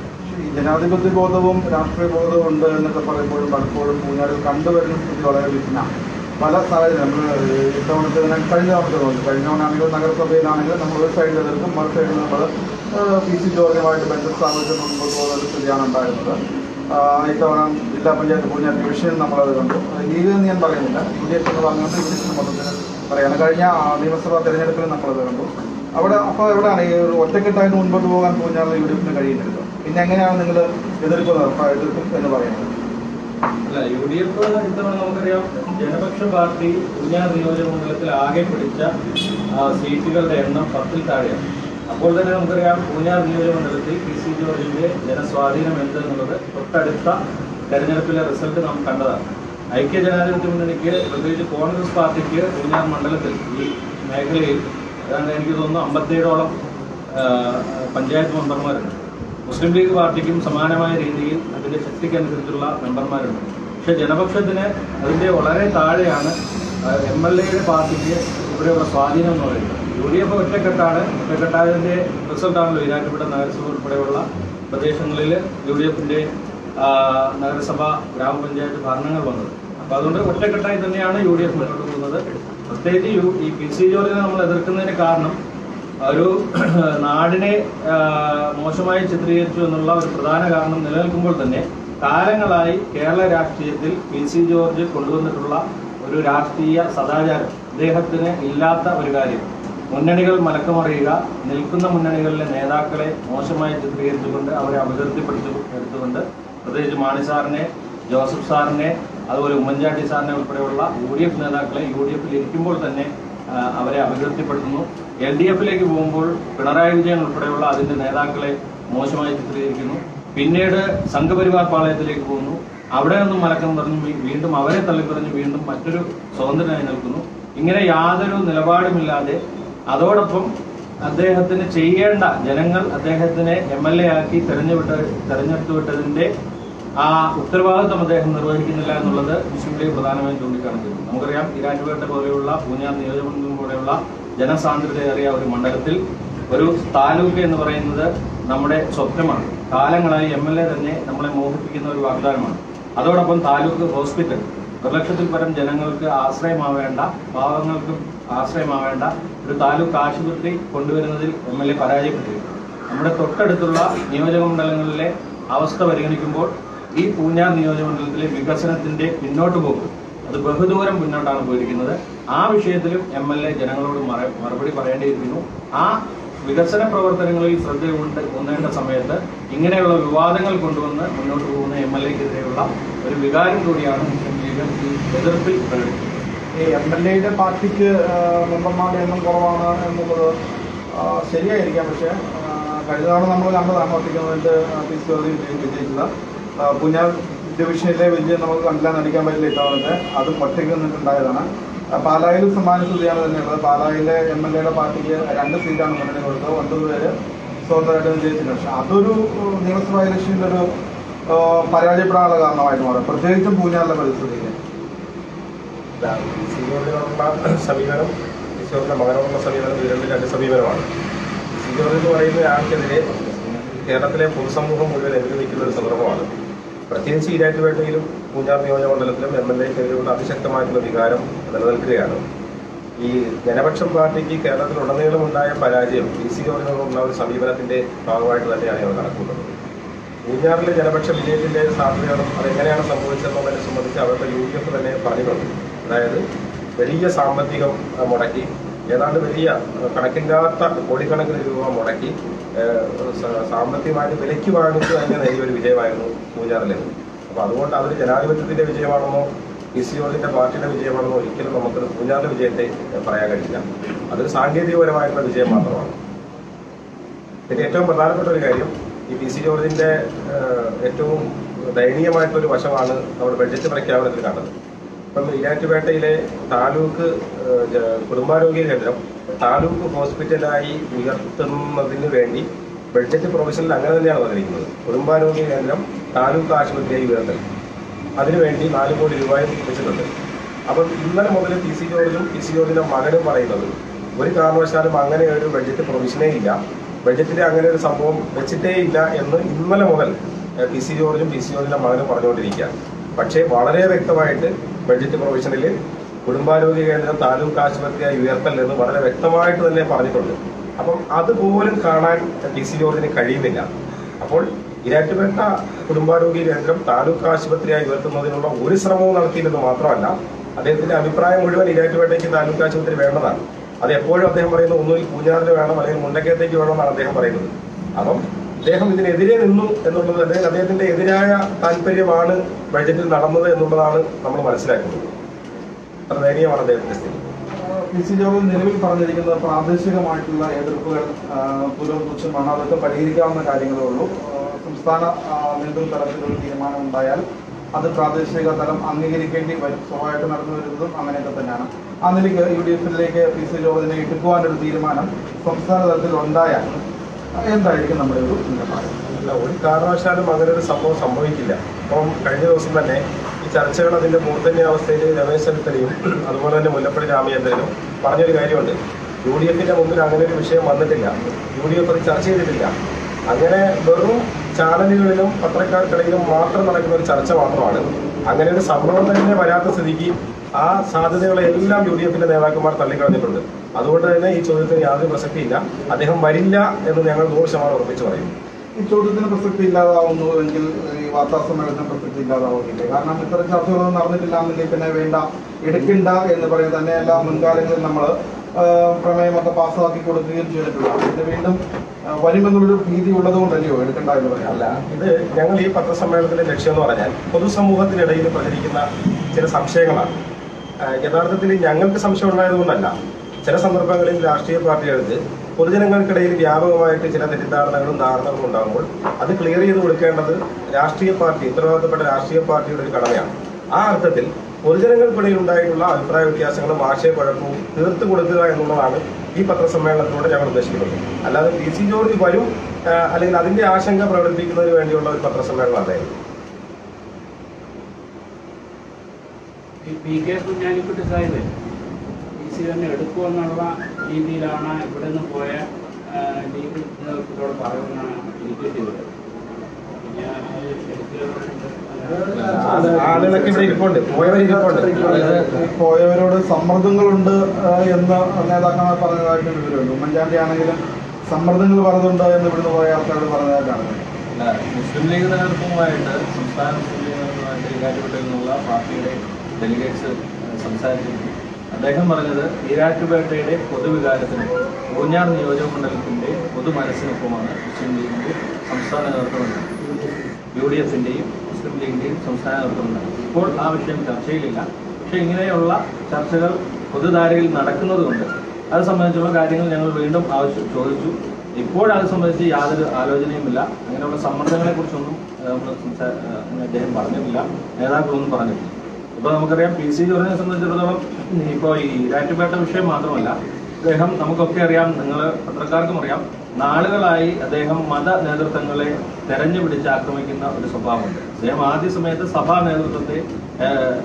ഈ ജനാധിപത്യ ബോധവും രാഷ്ട്രീയ ബോധവും ഉണ്ട് എന്നൊക്കെ പറയുമ്പോഴും പലപ്പോഴും പൂഞ്ഞാറിൽ കണ്ടുവരുന്ന സ്ഥിതി വളരെ വിഭിന്നമാണ്. പല സാഹചര്യം നമ്മൾ ഇത്തവണത്തെ കഴിഞ്ഞ തവണയാണെങ്കിലും നഗരസഭയിലാണെങ്കിലും നമ്മൾ ഒരു സൈഡിൽ എതിർക്കും, മറു സൈഡിൽ നമ്മൾ പി സി ജോർജുമായിട്ട് ബന്ധം സ്ഥാപിച്ച് മുൻപോട്ട് പോകുന്ന ഒരു സ്ഥിതിയാണ് ഉണ്ടായിരുന്നത്. ഇത്തവണ ജില്ലാ പഞ്ചായത്ത് പൂഞ്ഞാർ ഡിവിഷനിൽ നമ്മളത് കണ്ടു. ലീഗ് എന്ന് ഞാൻ പറയുന്നില്ല, യു ഡി എഫ് എന്ന് പറഞ്ഞുകൊണ്ട് യു ഡി എഫിന് മൊത്തത്തിന് പറയാണ്. കഴിഞ്ഞ നിയമസഭാ തെരഞ്ഞെടുപ്പിൽ നമ്മളത് കണ്ടു. അവിടെ അപ്പോൾ എവിടെയാണ് ഈ ഒരു ഒറ്റക്കെട്ടായിട്ട് മുൻപോട്ട് പോകാൻ പൂഞ്ഞാറിൽ യു ഡി എഫിന് കഴിയുന്നില്ല. പിന്നെ എങ്ങനെയാണ് നിങ്ങൾ എതിർക്കും എന്ന് പറയുന്നത്? അല്ല, യു ഡി എഫ് ഇത്തവണ നമുക്കറിയാം ജനപക്ഷ പാർട്ടി പൂഞ്ഞാർ നിയോജക മണ്ഡലത്തിൽ ആകെ പിടിച്ച സീറ്റുകളുടെ എണ്ണം 10-ൽ താഴെയാണ്. അപ്പോൾ തന്നെ നമുക്കറിയാം പൂഞ്ഞാർ നിയോജക മണ്ഡലത്തിൽ പി സി ജോർജിന്റെ ജനസ്വാധീനം എന്ത് എന്നുള്ളത് തൊട്ടടുത്ത തെരഞ്ഞെടുപ്പിലെ റിസൾട്ട് നാം കണ്ടതാണ്. ഐക്യ ജനാധിപത്യ മുന്നണിക്ക്, പ്രത്യേകിച്ച് കോൺഗ്രസ് പാർട്ടിക്ക് പൂഞ്ഞാർ മണ്ഡലത്തിൽ ഈ മേഖലയിൽ ഏതാണ്ട് എനിക്ക് തോന്നുന്നു 57ഓളം പഞ്ചായത്ത് മെമ്പർമാരുണ്ട്. മുസ്ലിം ലീഗ് പാർട്ടിക്കും സമാനമായ രീതിയിൽ അതിന്റെ ശക്തിക്കനുസരിച്ചുള്ള മെമ്പർമാരുണ്ട്. പക്ഷെ ജനപക്ഷത്തിന് അതിന്റെ വളരെ താഴെയാണ് MLA പാർട്ടിക്ക് ഇവിടെയുള്ള സ്വാധീനം എന്ന് പറയുന്നത്. യു ഡി എഫ് ഒറ്റക്കെട്ടായതിന്റെ റിസൾട്ടാണല്ലോ ഇരാറ്റുപേട്ട നഗരസഭ ഉൾപ്പെടെയുള്ള പ്രദേശങ്ങളിൽ യു ഡി എഫിന്റെ നഗരസഭ ഗ്രാമപഞ്ചായത്ത് ഭരണങ്ങൾ വന്നത്. അപ്പോൾ അതുകൊണ്ട് ഒറ്റക്കെട്ടായി തന്നെയാണ് യു ഡി എഫ് മുന്നോട്ട് പോകുന്നത്. പ്രത്യേകിച്ച് ഈ പി സി ജോർജിനെ നമ്മൾ എതിർക്കുന്നതിന് കാരണം ഒരു നാടിനെ മോശമായി ചിത്രീകരിച്ചു എന്നുള്ള ഒരു പ്രധാന കാരണം നിലനിൽക്കുമ്പോൾ തന്നെ കാലങ്ങളായി കേരള രാഷ്ട്രീയത്തിൽ പി സി ജോർജ് കൊണ്ടുവന്നിട്ടുള്ള ഒരു രാഷ്ട്രീയ സദാചാരം അദ്ദേഹത്തിന് ഇല്ലാത്ത ഒരു കാര്യം. മുന്നണികൾ മലക്കമറിയുക, നിൽക്കുന്ന മുന്നണികളിലെ നേതാക്കളെ മോശമായി ചിത്രീകരിച്ചുകൊണ്ട് അവരെ അപകീർത്തിപ്പെടുത്തിയെടുത്തുകൊണ്ട്, പ്രത്യേകിച്ച് മാണി സാറിനെ, ജോസഫ് സാറിനെ, അതുപോലെ ഉമ്മൻചാണ്ടി സാറിനെ ഉൾപ്പെടെയുള്ള യു ഡി എഫ് നേതാക്കളെ യു ഡി എഫിൽ ഇരിക്കുമ്പോൾ തന്നെ അവരെ അപകീർത്തിപ്പെടുത്തുന്നു. എൽ ഡി എഫിലേക്ക് പോകുമ്പോൾ പിണറായി വിജയൻ ഉൾപ്പെടെയുള്ള അതിന്റെ നേതാക്കളെ മോശമായി ചിത്രീകരിക്കുന്നു. പിന്നീട് സംഘപരിവാർ പാളയത്തിലേക്ക് പോകുന്നു. അവിടെ നിന്നും മലക്കം പറഞ്ഞു വീണ്ടും അവരെ തള്ളിപ്പറഞ്ഞ് വീണ്ടും മറ്റൊരു സ്വതന്ത്രനായി നിൽക്കുന്നു. ഇങ്ങനെ യാതൊരു നിലപാടുമില്ലാതെ അതോടൊപ്പം അദ്ദേഹത്തിന് ചെയ്യേണ്ട, ജനങ്ങൾ അദ്ദേഹത്തിനെ MLA ആക്കി തെരഞ്ഞെടുത്തു വിട്ടതിന്റെ ആ ഉത്തരവാദിത്വം അദ്ദേഹം നിർവഹിക്കുന്നില്ല എന്നുള്ളത് മുസ്ലിം ലീഗ് പ്രധാനമായും ചൂണ്ടിക്കാണിക്കുന്നു. നമുക്കറിയാം ഇരാറ്റുപേട്ട പോലെയുള്ള പൂഞ്ഞാർ നിയോജകമണ്ഡലം പോലെയുള്ള ജനസാന്ദ്രതയേറിയ ഒരു മണ്ഡലത്തിൽ ഒരു താലൂക്ക് എന്ന് പറയുന്നത് നമ്മുടെ സ്വപ്നമാണ്. കാലങ്ങളായി MLA തന്നെ നമ്മളെ മോഹിപ്പിക്കുന്ന ഒരു വാഗ്ദാനമാണ്. അതോടൊപ്പം താലൂക്ക് ഹോസ്പിറ്റൽ 1 ലക്ഷത്തിൽ പരം ജനങ്ങൾക്ക് ആശ്രയമാവേണ്ട, പാവങ്ങൾക്കും ആശ്രയമാവേണ്ട ഒരു താലൂക്ക് ആശുപത്രി കൊണ്ടുവരുന്നതിൽ MLA പരാജയപ്പെട്ടിരിക്കുന്നു. നമ്മുടെ തൊട്ടടുത്തുള്ള നിയോജക മണ്ഡലങ്ങളിലെ അവസ്ഥ പരിഗണിക്കുമ്പോൾ ഈ പൂഞ്ഞാർ നിയോജകമണ്ഡലത്തിലെ വികസനത്തിന്റെ പിന്നോട്ട് പോകും അത് ബഹുദൂരം മുന്നോട്ടാണ് പോയിരിക്കുന്നത്. ആ വിഷയത്തിലും MLA ജനങ്ങളോട് മറുപടി പറയേണ്ടിയിരിക്കുന്നു. ആ വികസന പ്രവർത്തനങ്ങളിൽ ശ്രദ്ധ ഊന്നേണ്ട സമയത്ത് ഇങ്ങനെയുള്ള വിവാദങ്ങൾ കൊണ്ടുവന്ന് മുന്നോട്ട് പോകുന്ന MLAക്കെതിരെയുള്ള ഒരു വികാരം കൂടിയാണ് മുസ്ലിം ലീഗ് ഈ എതിർപ്പിൽ പ്രകടിപ്പിക്കുന്നത്. ഈ MLAയുടെ പാർട്ടിക്ക് മെമ്പർമാരുടെ എണ്ണം കുറവാണ് എന്നുള്ളത് ശരിയായിരിക്കാം. പക്ഷേ കഴിഞ്ഞ തവണ നമ്മൾ കണ്ടതാണ് ഒറ്റയ്ക്ക് PC വിജയിച്ചത്. പൂഞ്ഞാർ ഡിവിഷനിലെ വിജയം നമുക്ക് കണ്ടില്ലാന്ന് നടിക്കാൻ പറ്റില്ല ഇത്തവണത്തെ. അതും ഒറ്റയ്ക്ക് നിന്നിട്ടുണ്ടായതാണ്. പാലായിലും സമാന സ്ഥിതിയാണ് തന്നെയുള്ളത്. പാലായിലെ MLA പാർട്ടിക്ക് 2 സീറ്റാണ് മുന്നണി കൊടുത്തത്. 9 പേര് സ്വതന്ത്രമായിട്ട് വിജയിച്ചിട്ടുണ്ട്. പക്ഷെ അതൊരു നിയമസഭാ ഇലക്ഷനിൽ ഒരു പരാജയപ്പെടാനുള്ള കാരണമായിട്ട് മാറും, പ്രത്യേകിച്ചും പൂഞ്ഞാറിലെ പരിസ്ഥിതിയിൽ. സമീപനം ഈശ്വറിന്റെ മകനോടുള്ള സമീപനം ഇതിൽ 2 സമീപനമാണ്. ഈശ്വർ എന്ന് പറയുന്ന ആൾക്കെതിരെ കേരളത്തിലെ പൊതുസമൂഹം മുഴുവൻ എതിർനിൽക്കുന്ന ഒരു സന്ദർഭമാണ്. പ്രത്യേകിച്ച് ഈരാറ്റുപേട്ടയിലും പൂഞ്ഞാർ നിയോജകമണ്ഡലത്തിലും MLAക്കെതിരെയുള്ള അതിശക്തമായിട്ടുള്ള വികാരം നിലനിൽക്കുകയാണ്. ഈ ജനപക്ഷം പാർട്ടിക്ക് കേരളത്തിലുടനീളമുണ്ടായ പരാജയം PC ജോർജിനോടുള്ള ഒരു സമീപനത്തിന്റെ ഭാഗമായിട്ട് തന്നെയാണ് ഞങ്ങൾ കണക്കൂട്ടുന്നത്. പൂഞ്ഞാറിലെ ജനപക്ഷ വിജയത്തിന്റെ സാധ്യതകളും അതെങ്ങനെയാണ് സംഭവിച്ചതെന്നതിനെ സംബന്ധിച്ച് അവരുടെ UDF തന്നെ പറഞ്ഞിട്ടുണ്ട്. അതായത് വലിയ സാമ്പത്തികം മുടക്കി, ഏതാണ്ട് വലിയ കണക്കില്ലാത്ത കോടിക്കണക്കിന് രൂപ മുടക്കി സാമ്പത്തികമായിട്ട് വിലയ്ക്ക് വാങ്ങിച്ചു തന്നെ നേടിയ ഒരു വിജയമായിരുന്നു പൂഞ്ഞാറിലേത്. അപ്പോൾ അതുകൊണ്ട് അതൊരു ജനാധിപത്യത്തിന്റെ വിജയമാണെന്നോ PC ജോർജിന്റെ പാർട്ടിയുടെ വിജയമാണെന്നോ ഒരിക്കലും നമുക്ക് പൂഞ്ഞാറിലെ വിജയത്തെ പറയാൻ കഴിയില്ല. അതൊരു സാങ്കേതികപരമായിട്ടുള്ള വിജയം മാത്രമാണ്. പിന്നെ ഏറ്റവും പ്രധാനപ്പെട്ട ഒരു കാര്യം, ഈ PC ജോർജിന്റെ ഏറ്റവും ദയനീയമായിട്ടുള്ളൊരു വശമാണ് നമ്മൾ ബഡ്ജറ്റ് പ്രഖ്യാപനത്തിൽ കണ്ടത്. ഇപ്പം ഈരാറ്റുപേട്ടയിലെ താലൂക്ക് കുടുംബാരോഗ്യ കേന്ദ്രം താലൂക്ക് ഹോസ്പിറ്റലായി ഉയർത്തുന്നതിന് വേണ്ടി ബഡ്ജറ്റ് പ്രൊവിഷനിൽ അങ്ങനെ തന്നെയാണ് വന്നിരിക്കുന്നത്. കുടുംബാരോഗ്യ കേന്ദ്രം താലൂക്ക് ആശുപത്രിയായി ഉയർത്തൽ, അതിനുവേണ്ടി 4 കോടി രൂപയും വെച്ചിട്ടുണ്ട്. അപ്പം ഇന്നലെ മുതൽ PC ജോർജും PC ജോർജിന്റെ മകനും പറയുന്നത് ഒരു കാരണവശാലും അങ്ങനെ ഒരു ബഡ്ജറ്റ് പ്രൊവിഷനേ ഇല്ല, ബഡ്ജറ്റിൽ അങ്ങനെ ഒരു സംഭവം വെച്ചിട്ടേ ഇല്ല എന്ന് ഇന്നലെ മുതൽ PC ജോർജും PC ജോർജിന്റെ മകനും പറഞ്ഞുകൊണ്ടിരിക്കുകയാണ്. പക്ഷേ വളരെ വ്യക്തമായിട്ട് ബഡ്ജറ്റ് പ്രൊവിഷനിൽ കുടുംബാരോഗ്യ കേന്ദ്രം താലൂക്ക് ആശുപത്രിയായി ഉയർത്തൽ എന്ന് വളരെ വ്യക്തമായിട്ട് തന്നെ പറഞ്ഞിട്ടുണ്ട്. അപ്പം അതുപോലും കാണാൻ PC ജോർജിന് കഴിയുന്നില്ല. അപ്പോൾ ഈരാറ്റുപേട്ട കുടുംബാരോഗ്യ കേന്ദ്രം താലൂക്ക് ആശുപത്രിയായി ഉയർത്തുന്നതിനുള്ള ഒരു ശ്രമവും നടത്തിയില്ലെന്ന് മാത്രമല്ല, അദ്ദേഹത്തിന്റെ അഭിപ്രായം മുഴുവൻ ഈരാറ്റുപേട്ടയ്ക്ക് താലൂക്ക് ആശുപത്രി വേണ്ടതാണ്. അത് എപ്പോഴും അദ്ദേഹം പറയുന്നത് ഒന്നുകിൽ പൂഞ്ഞാറിന് വേണം അല്ലെങ്കിൽ മുണ്ടക്കയത്തേക്ക് വേണമെന്നാണ് അദ്ദേഹം പറയുന്നത്. അപ്പം അദ്ദേഹം ഇതിനെതിരെ നിന്നു എന്നുള്ളത്, അല്ലെങ്കിൽ അദ്ദേഹത്തിന്റെ എതിരായ താല്പര്യമാണ് ബഡ്ജറ്റിൽ നടന്നത് എന്നുള്ളതാണ് നമ്മൾ മനസ്സിലാക്കുന്നത്. അത്ര ദയനീയമാണ് അദ്ദേഹത്തിന്റെ സ്ഥിതി. PC ജോർജ് നിലവിൽ പറഞ്ഞിരിക്കുന്നത് പ്രാദേശികമായിട്ടുള്ള എതിർപ്പുകൾ പുനർകുറിച്ചുമാണ്, അതൊക്കെ പരിഹരിക്കാവുന്ന കാര്യങ്ങളേ ഉള്ളൂ. സംസ്ഥാന നേതൃതലത്തിലൊരു തീരുമാനം ഉണ്ടായാൽ അത് പ്രാദേശിക തലം അംഗീകരിക്കേണ്ടി വരും. സ്വാഭാവികമായിട്ട് നടന്നു വരുന്നതും അങ്ങനെയൊക്കെ തന്നെയാണ്. ആ നിലയ്ക്ക് UDFിലേക്ക് PC ജോർജിനെ എടുക്കുവാനൊരു തീരുമാനം സംസ്ഥാന തലത്തിൽ ഉണ്ടായാൽ എന്തായിരിക്കും നമ്മുടെ ഒരു നിലപാട്? അല്ല, ഒരു കാരണവശാലും അങ്ങനെ ഒരു സംഭവം സംഭവിക്കില്ല. അപ്പം കഴിഞ്ഞ ദിവസം തന്നെ ഈ ചർച്ചകൾ അതിന്റെ മൂർധന്യാവസ്ഥയിൽ രമേശ് ചെന്നിത്തലയും അതുപോലെ തന്നെ മുല്ലപ്പള്ളി രാമചന്ദ്രനും പറഞ്ഞൊരു കാര്യമുണ്ട്. UDFിന്റെ മുമ്പിൽ അങ്ങനെ ഒരു വിഷയം വന്നിട്ടില്ല, UDF അത് ചർച്ച ചെയ്തിട്ടില്ല. അങ്ങനെ വെറും ചാനലുകളിലും പത്രക്കാർക്കിടയിലും മാത്രം നടക്കുന്ന ഒരു ചർച്ച മാത്രമാണ്. അങ്ങനെ ഒരു സംഭവം തന്നെ വരാത്ത സ്ഥിതിക്ക് ആ സാധ്യതകളെല്ലാം UDFിന്റെ നേതാക്കന്മാർ തള്ളിക്കളഞ്ഞിട്ടുണ്ട്. അതുകൊണ്ട് തന്നെ ഈ ചോദ്യത്തിന് യാതൊരു പ്രസക്തിയില്ല. അദ്ദേഹം വരില്ല എന്ന് ഞങ്ങൾ 100% ഉറപ്പിച്ചു പറയും. ഈ ചോദ്യത്തിന് പ്രസക്തി ഇല്ലാതാവുന്നു എങ്കിൽ ഈ വാർത്താ സമ്മേളനത്തിന് പ്രസക്തി ഇല്ലാതാവുന്നില്ല. കാരണം ഇത്തരം ചർച്ചകളൊന്നും നടന്നിട്ടില്ല എന്നുണ്ടെങ്കിൽ പിന്നെ വേണ്ട, എടുക്കണ്ട എന്ന് പറയും. തന്നെയല്ല, മുൻകാലങ്ങളിൽ നമ്മൾ പ്രമേയമൊക്കെ പാസ്സാക്കി കൊടുക്കുകയും ചെയ്തിട്ടുള്ള ഇത് വീണ്ടും വരുമെന്നുള്ളൊരു ഭീതി ഉള്ളത് കൊണ്ടല്ലയോ എടുക്കണ്ട എന്ന് പറയാം? അല്ല, ഇത് ഞങ്ങൾ ഈ പത്രസമ്മേളനത്തിന്റെ ലക്ഷ്യം എന്ന് പറഞ്ഞാൽ പൊതുസമൂഹത്തിനിടയിൽ പ്രചരിക്കുന്ന ചില സംശയങ്ങളാണ്. യഥാർത്ഥത്തിൽ ഞങ്ങൾക്ക് സംശയം ഉണ്ടായതുകൊണ്ടല്ല. ചില സന്ദർഭങ്ങളിൽ രാഷ്ട്രീയ പാർട്ടികൾക്ക് പൊതുജനങ്ങൾക്കിടയിൽ വ്യാപകമായിട്ട് ചില തെറ്റിദ്ധാരണകളും ധാരണകളും ഉണ്ടാകുമ്പോൾ അത് ക്ലിയർ ചെയ്ത് കൊടുക്കേണ്ടത് രാഷ്ട്രീയ പാർട്ടി, ഉത്തരവാദിത്തപ്പെട്ട രാഷ്ട്രീയ പാർട്ടിയുടെ ഒരു കടമയാണ്. ആ അർത്ഥത്തിൽ പൊതുജനങ്ങൾക്കിടയിൽ ഉണ്ടായിട്ടുള്ള അഭിപ്രായ വ്യത്യാസങ്ങളും ആശയക്കുഴപ്പവും തീർത്തു കൊടുക്കുക എന്നുള്ളതാണ് ഈ പത്രസമ്മേളനത്തിലൂടെ ഞങ്ങൾ ഉദ്ദേശിക്കുന്നത്. അല്ലാതെ PC ജോർജ് വരും അല്ലെങ്കിൽ അതിന്റെ ആശങ്ക പ്രകടിപ്പിക്കുന്നതിന് വേണ്ടിയുള്ള ഒരു പത്രസമ്മേളനം അതായിരുന്നു. PK കുഞ്ഞാലിക്കുട്ടി സാഹിബ് PC തന്നെ എടുക്കുമെന്നുള്ള രീതിയിലാണ് ഇവിടെ നിന്ന് പോയ ലീഗ് നേതൃത്വത്തോട് പറയുമെന്നാണ് എനിക്ക് കിട്ടിയത്. ആളുകളൊക്കെ ഇവിടെ ഇരിപ്പുണ്ട്, പോയവരോട് സമ്മർദ്ദങ്ങളുണ്ട് എന്ന് നേതാക്കന്മാർ പറഞ്ഞതായിട്ട് വിവരമുണ്ട്. ഉമ്മൻചാണ്ടി ആണെങ്കിലും സമ്മർദ്ദങ്ങൾ പറഞ്ഞുണ്ട് എന്ന് ഇവിടുന്ന് പോയ ആൾക്കാരോട് പറഞ്ഞതായിട്ടാണ്. മുസ്ലിം ലീഗ് നേതൃത്വവുമായിട്ട്, സംസ്ഥാന മുസ്ലിം ലീഗ് നേതൃത്വമായിട്ട് ഈരാറ്റുപേട്ടയിൽ നിന്നുള്ള പാർട്ടിയുടെ ഡെലിഗേറ്റ്സ് സംസാരിച്ചിരുന്നു. അദ്ദേഹം പറഞ്ഞത് ഈരാറ്റുപേട്ടയുടെ പൊതുവികാരത്തിന് പൂഞ്ഞാർ നിയോജകമണ്ഡലത്തിന്റെ പൊതു മനസ്സിനൊപ്പമാണ് മുസ്ലിം ലീഗിന്റെ സംസ്ഥാന നേതൃത്വമുണ്ട്, UDFിന്റെയും മുസ്ലിം ലീഗിന്റെയും സംസ്ഥാന നേതൃത്വമുണ്ട്. ഇപ്പോൾ ആ വിഷയം ചർച്ചയിലില്ല. പക്ഷേ ഇങ്ങനെയുള്ള ചർച്ചകൾ പൊതുധാരയിൽ നടക്കുന്നത് കൊണ്ട് അത് സംബന്ധിച്ചുള്ള കാര്യങ്ങൾ ഞങ്ങൾ വീണ്ടും ചോദിച്ചു. ഇപ്പോഴത് സംബന്ധിച്ച് യാതൊരു ആലോചനയുമില്ല. അങ്ങനെയുള്ള സമ്മർദ്ദങ്ങളെക്കുറിച്ചൊന്നും അദ്ദേഹം പറഞ്ഞിട്ടില്ല, നേതാക്കളൊന്നും പറഞ്ഞിട്ടില്ല. ഇപ്പോൾ നമുക്കറിയാം PC ജോർജിനെ സംബന്ധിച്ചിടത്തോളം ഇപ്പോൾ ഈ ഈരാറ്റുപേട്ട വിഷയം മാത്രമല്ല, അദ്ദേഹം നമുക്കൊക്കെ അറിയാം, നിങ്ങൾ പത്രക്കാർക്കും അറിയാം, നാളുകളായി അദ്ദേഹം മത നേതൃത്വങ്ങളെ തെരഞ്ഞുപിടിച്ച് ആക്രമിക്കുന്ന ഒരു സ്വഭാവമുണ്ട്. അദ്ദേഹം ആദ്യ സമയത്ത് സഭാ നേതൃത്വത്തെ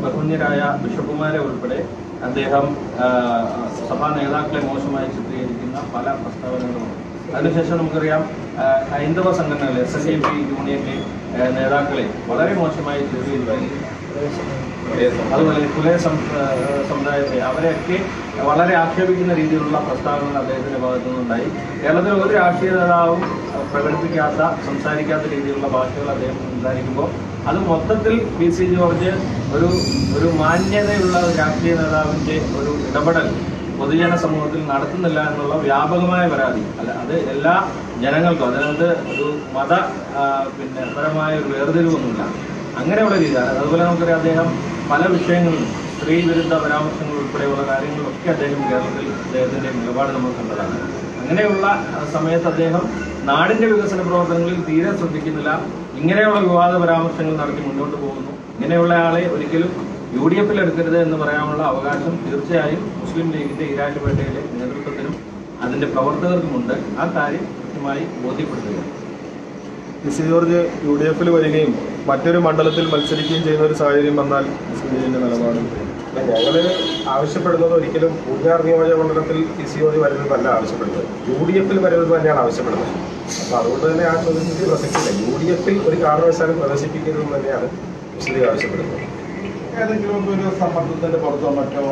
ബഹുന്യരായ ബിഷപ്പുമാരെ ഉൾപ്പെടെ അദ്ദേഹം സഭാ നേതാക്കളെ മോശമായി ചിത്രീകരിക്കുന്ന പല പ്രസ്താവനകളുമുണ്ട്. അതിനുശേഷം നമുക്കറിയാം ഹൈന്ദവ സംഘടനകളെ SNDP യൂണിയന്റെ നേതാക്കളെ വളരെ മോശമായി ചിത്രീകരിക്കുകയും അതുപോലെ പുലയ സമുദായത്തെ അവരെയൊക്കെ വളരെ ആക്ഷേപിക്കുന്ന രീതിയിലുള്ള പ്രസ്താവനകൾ അദ്ദേഹത്തിന്റെ ഭാഗത്തു നിന്നുണ്ടായി. കേരളത്തിൽ ഒരു രാഷ്ട്രീയ നേതാവും പ്രകടിപ്പിക്കാത്ത, സംസാരിക്കാത്ത രീതിയിലുള്ള ഭാഷകൾ അദ്ദേഹം സംസാരിക്കുമ്പോൾ അത് മൊത്തത്തിൽ PC ജോർജ് ഒരു മാന്യതയുള്ള രാഷ്ട്രീയ നേതാവിന്റെ ഒരു ഇടപെടൽ പൊതുജന സമൂഹത്തിൽ നടത്തുന്നില്ല എന്നുള്ള വ്യാപകമായ പരാതി. അല്ല, അത് എല്ലാ ജനങ്ങൾക്കും, അതിനകത്ത് ഒരു പരമായ ഒരു വേർതിരിവൊന്നുമില്ല. അങ്ങനെയുള്ള രീതിയാണ്. അതുപോലെ നമുക്കറിയാം, അദ്ദേഹം പല വിഷയങ്ങളിലും സ്ത്രീ വിരുദ്ധ പരാമർശങ്ങൾ ഉൾപ്പെടെയുള്ള കാര്യങ്ങളിലൊക്കെ കേരളത്തിൽ അദ്ദേഹത്തിന്റെ നിലപാട് നമ്മൾ കണ്ടതാണ്. അങ്ങനെയുള്ള സമയത്ത് അദ്ദേഹം നാടിന്റെ വികസന പ്രവർത്തനങ്ങളിൽ തീരെ ശ്രദ്ധിക്കുന്നില്ല. ഇങ്ങനെയുള്ള വിവാദ പരാമർശങ്ങൾ നടത്തി മുന്നോട്ട് പോകുന്നു. ഇങ്ങനെയുള്ള ആളെ ഒരിക്കലും UDF എടുക്കരുത് എന്ന് പറയാനുള്ള അവകാശം തീർച്ചയായും മുസ്ലിം ലീഗിന്റെ ഈരാറ്റുപേട്ടയിലെ നേതൃത്വത്തിനും അതിന്റെ പ്രവർത്തകർക്കുമുണ്ട്. ആ കാര്യം കൃത്യമായി ബോധ്യപ്പെടുത്തുക. PC ജോർജ് UDF വരികയും മറ്റൊരു മണ്ഡലത്തിൽ മത്സരിക്കുകയും ചെയ്യുന്ന ഒരു സാഹചര്യം വന്നാൽ മുസ്ലിം ലീഗിന്റെ നിലപാട്? ഞങ്ങള് ആവശ്യപ്പെടുന്നത് ഒരിക്കലും പൂഞ്ഞാർ നിയോജക മണ്ഡലത്തിൽ PC ജോർജ് വരുന്നതല്ല ആവശ്യപ്പെടുന്നത്, UDF വരുന്നത് തന്നെയാണ് ആവശ്യപ്പെടുന്നത്. അപ്പൊ അതുകൊണ്ട് തന്നെ ആ ചോദ്യത്തിന് പ്രസക്തിയില്ല. UDF ഒരു കാരണവശാലും പ്രദർശിപ്പിക്കരുതെന്ന് തന്നെയാണ് മുസ്ലിം ആവശ്യപ്പെടുന്നത്. ഏതെങ്കിലും ഒരു സമ്മർദ്ദത്തിന്റെ പുറത്തോ മറ്റോ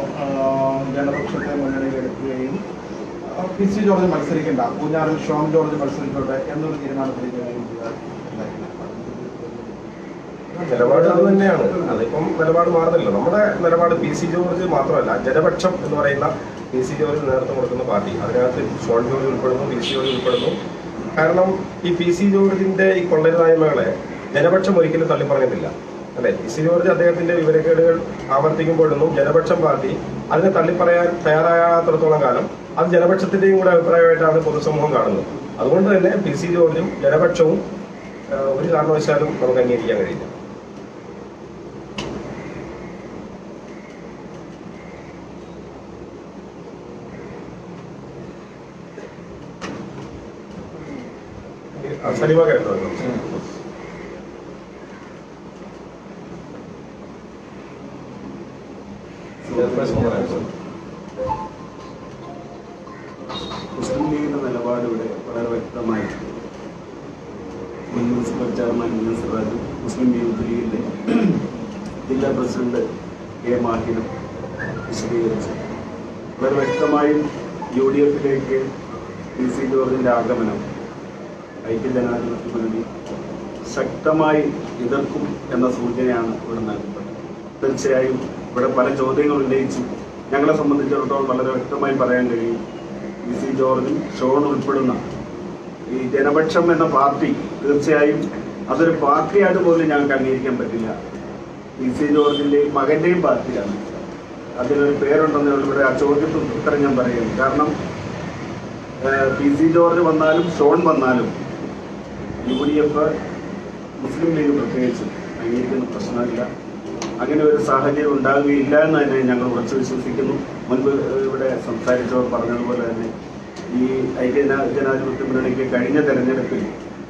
ജനപക്ഷത്തെ മുന്നണിയിലെടുക്കുകയും PC ജോർജ് മത്സരിക്കേണ്ട, പൂഞ്ഞാറിൽ ഷോൺ ജോർജ് മത്സരിച്ചോട്ടെ എന്നൊരു തീരുമാനത്തിലേക്ക് നിലപാട് അത് തന്നെയാണ്. അതിപ്പം നിലപാട് മാറുന്നില്ല. നമ്മുടെ നിലപാട് PC ജോർജ് മാത്രമല്ല, ജനപക്ഷം എന്ന് പറയുന്ന PC ജോർജ് നേതൃത്വം കൊടുക്കുന്ന പാർട്ടി, അതിനകത്ത് ഷോൺ ജോർജ് ഉൾപ്പെടുന്നു, PC ജോർജ് ഉൾപ്പെടുന്നു. കാരണം ഈ PC ജോർജിന്റെ ഈ കൊള്ളരുതായ്മകളെ ജനപക്ഷം ഒരിക്കലും തള്ളിപ്പറഞ്ഞിട്ടില്ല, അല്ലെ? PC ജോർജ് അദ്ദേഹത്തിന്റെ വിവരക്കേടുകൾ ആവർത്തിക്കുമ്പോഴൊന്നും ജനപക്ഷം പാർട്ടി അതിനെ തള്ളിപ്പറയാൻ തയ്യാറാകാത്തിടത്തോളം കാലം അത് ജനപക്ഷത്തിന്റെയും കൂടെ അഭിപ്രായമായിട്ടാണ് പൊതുസമൂഹം കാണുന്നത്. അതുകൊണ്ട് തന്നെ PC ജോർജും ജനപക്ഷവും ഒരു കാരണവശാലും നമുക്ക് അംഗീകരിക്കാൻ കഴിയില്ല. സലിമ കേട്ടോ മുസ്ലിം ലീഗിന്റെ നിലപാട് ഇവിടെ വളരെ വ്യക്തമായി മുൻ മുനിസിപ്പൽ ചെയർമാൻ സിറാജും മുസ്ലിം യൂത്ത് ലീഗിന്റെ ജില്ലാ പ്രസിഡന്റ് A. മാഹിനും വിശദീകരിച്ചു. വളരെ വ്യക്തമായും UDF PC ജോർജിന്റെ ആഗമനം ഐക്യജനാധിപത്യ മുന്നണി ശക്തമായി എതിർക്കും എന്ന സൂചനയാണ് ഇവിടെ നൽകപ്പെട്ടത്. തീർച്ചയായും ഇവിടെ പല ചോദ്യങ്ങൾ ഉന്നയിച്ചു. ഞങ്ങളെ സംബന്ധിച്ചിടത്തോളം വളരെ വ്യക്തമായി പറയാൻ കഴിയും, PC ജോർജും ഷോൺ ഉൾപ്പെടുന്ന ഈ ജനപക്ഷം എന്ന പാർട്ടി തീർച്ചയായും അതൊരു പാർട്ടിയായിട്ട് പോലും ഞങ്ങൾക്ക് അംഗീകരിക്കാൻ പറ്റില്ല. PC ജോർജിൻ്റെയും മകൻ്റെയും പാർട്ടിയാണ്. അതിനൊരു പേരുണ്ടെന്ന് ഇവിടെ ആ ചോദ്യത്തിന് ഉത്തരം ഞാൻ പറയുന്നു. കാരണം PC ജോർജ് വന്നാലും ഷോൺ വന്നാലും UDF മുസ്ലിം ലീഗ് പ്രത്യേകിച്ച് അംഗീകരിക്കുന്ന പ്രശ്നമില്ല. അങ്ങനെ ഒരു സാഹചര്യം ഉണ്ടാകുകയില്ല എന്ന് തന്നെ ഞങ്ങൾ ഉറച്ചു വിശ്വസിക്കുന്നു. മുൻപ് ഇവിടെ സംസാരിച്ചവർ പറഞ്ഞതുപോലെ തന്നെ ഈ ഐക്യജനാധിപത്യ മുന്നണിക്ക് കഴിഞ്ഞ തെരഞ്ഞെടുപ്പിൽ